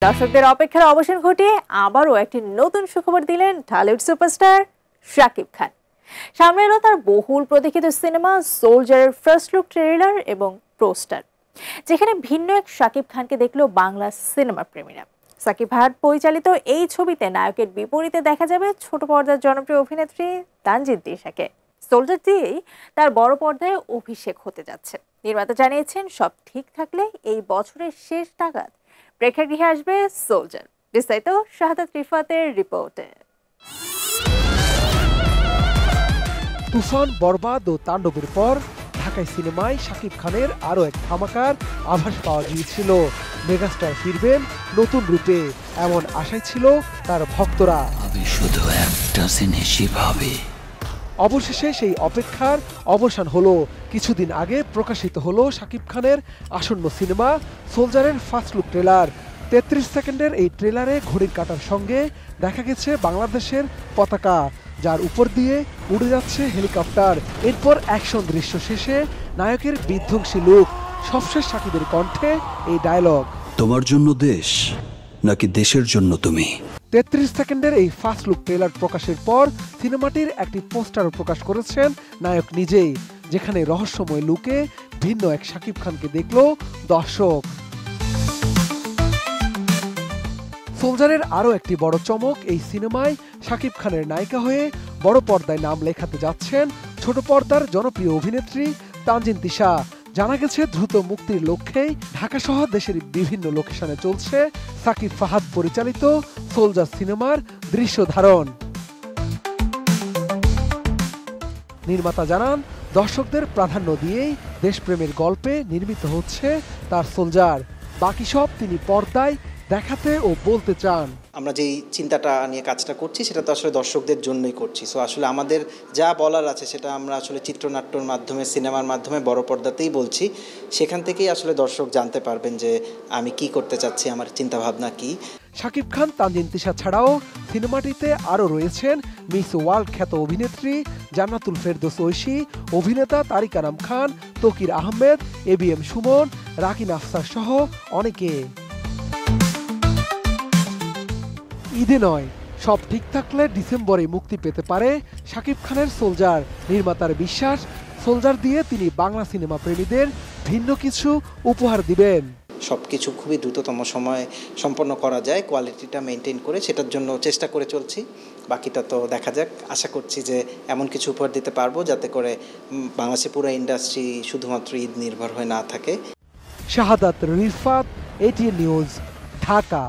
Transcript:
দর্শকদের অপেক্ষার অবসান ঘটিয়ে আবারও একটি নতুন সুখবর দিলেন ঢালিউড সুপারস্টার শাকিব খান। সামনে এলো তার বহুল প্রতীক্ষিত সিনেমা সোলজারের ফার্স্ট লুক ট্রেলার এবং পোস্টার, যেখানে ভিন্ন এক শাকিব খানকে দেখলো বাংলা সিনেমা প্রেমীরা। সাকিব ভাট পরিচালিত এই ছবিতে নায়কের বিপরীতে দেখা যাবে ছোট পর্দার জনপ্রিয় অভিনেত্রী তানজিন তিশাকে। সোলজার দিয়েই তার বড় পর্দায় অভিষেক হতে যাচ্ছে। নির্মাতা জানিয়েছেন সব ঠিক থাকলে এই বছরের শেষ নাগাদ প্রেক্ষাগৃহে আসবে সোলজার। বিস্তারিত শাহাদাত রিফাতের রিপোর্টে। তুফান, বরবাদ ও তাণ্ডবের পর ঢাকায় সিনেমায় শাকিব খানের আরও এক ধামাকার আভাস পাওয়া গিয়েছিল। মেগাস্টার ফিরবেন নতুন রূপে, এমন আশাই ছিল তার ভক্তরা। শুধু একটা জিনিসই ভাবি। অবশেষে সেই অপেক্ষার অবসান হলো। কিছুদিন আগে প্রকাশিত হলো শাকিব খানের আসন্ন সিনেমা সোলজারের ফার্স্ট লুক ট্রেলার। 33 সেকেন্ডের এই ট্রেলারে ঘড়ির কাঁটার সঙ্গে দেখা গেছে বাংলাদেশের পতাকা, যার উপর দিয়ে উড়ে যাচ্ছে হেলিকপ্টার। এরপর অ্যাকশন দৃশ্য শেষে নায়কের বিধ্বংসী লুক। সবশেষ শাকিবের কণ্ঠে এই ডায়লগ, তোমার জন্য দেশ নাকি দেশের জন্য তুমি। 33 সেকেন্ডের এই ফার্স্ট লুক ট্রেলার প্রকাশের পর সিনেমাটির একটি পোস্টারও প্রকাশ করেছেন নায়ক নিজেই, যেখানে রহস্যময় লুকে ভিন্ন এক শাকিব খানকে দেখল দর্শক। সোলজারের আরও একটি বড় চমক, এই সিনেমায় শাকিব খানের নায়িকা হয়ে বড় পর্দায় নাম লেখাতে যাচ্ছেন ছোট পর্দার জনপ্রিয় অভিনেত্রী তানজিন তিশা। জানা গেছে দ্রুত মুক্তির লক্ষ্যেই ঢাকা সহ দেশের বিভিন্ন লোকেশনে চলছে সাকিব ফাহাদ পরিচালিত সোলজার সিনেমার দৃশ্য ধারণ। নির্মাতা জানান দর্শকদের প্রাধান্য দিয়েই দেশপ্রেমের গল্পে নির্মিত হচ্ছে তার সোলজার। বাকি সব তিনি পর্দায় দেখাতে ও বলতে চান। আমরা যেই চিন্তাটা নিয়ে কাজটা করছি সেটা তো আসলে দর্শকদের জন্যই করছি। সো আসলে আমাদের যা বলার আছে সেটা আমরা আসলে চিত্রনাট্যর মাধ্যমে, সিনেমার মাধ্যমে বড় পর্দাতেই বলছি। সেখান থেকেই আসলে দর্শক জানতে পারবেন যে আমি কি করতে চাচ্ছি, আমার চিন্তাভাবনা কি। শাকিব খান, তানজিন তিশা ছাড়াও সিনেমাটিতে আরও রয়েছেন মিস ওয়ার্ল্ড খ্যাত অভিনেত্রী জান্নাতুল ফেরদৌস ঐশী, অভিনেতা তারিক আনাম খান, তকির আহমেদ, ABM সুমন, রাকিন আফসার সহ অনেকে। ঈদে নয়, সব ঠিক থাকলে ডিসেম্বরে মুক্তি পেতে পারে শাকিব খানের সোলজার। নির্মাতার বিশ্বাস, সোলজার দিয়ে তিনি বাংলা সিনেমা প্রেমীদের ভিন্ন কিছু উপহার দিবেন। সব কিছু খুবই দ্রুততম সময়ে সম্পন্ন করা যায়, কোয়ালিটিটা মেনটেন করে, সেটার জন্য চেষ্টা করে চলছি। বাকিটা তো দেখা যাক। আশা করছি যে এমন কিছু উপহার দিতে পারবো যাতে করে বাংলাদেশের পুরো ইন্ডাস্ট্রি শুধুমাত্র ঈদ নির্ভর হয়ে না থাকে। শাহাদাত রিফাত, ATN নিউজ, ঢাকা।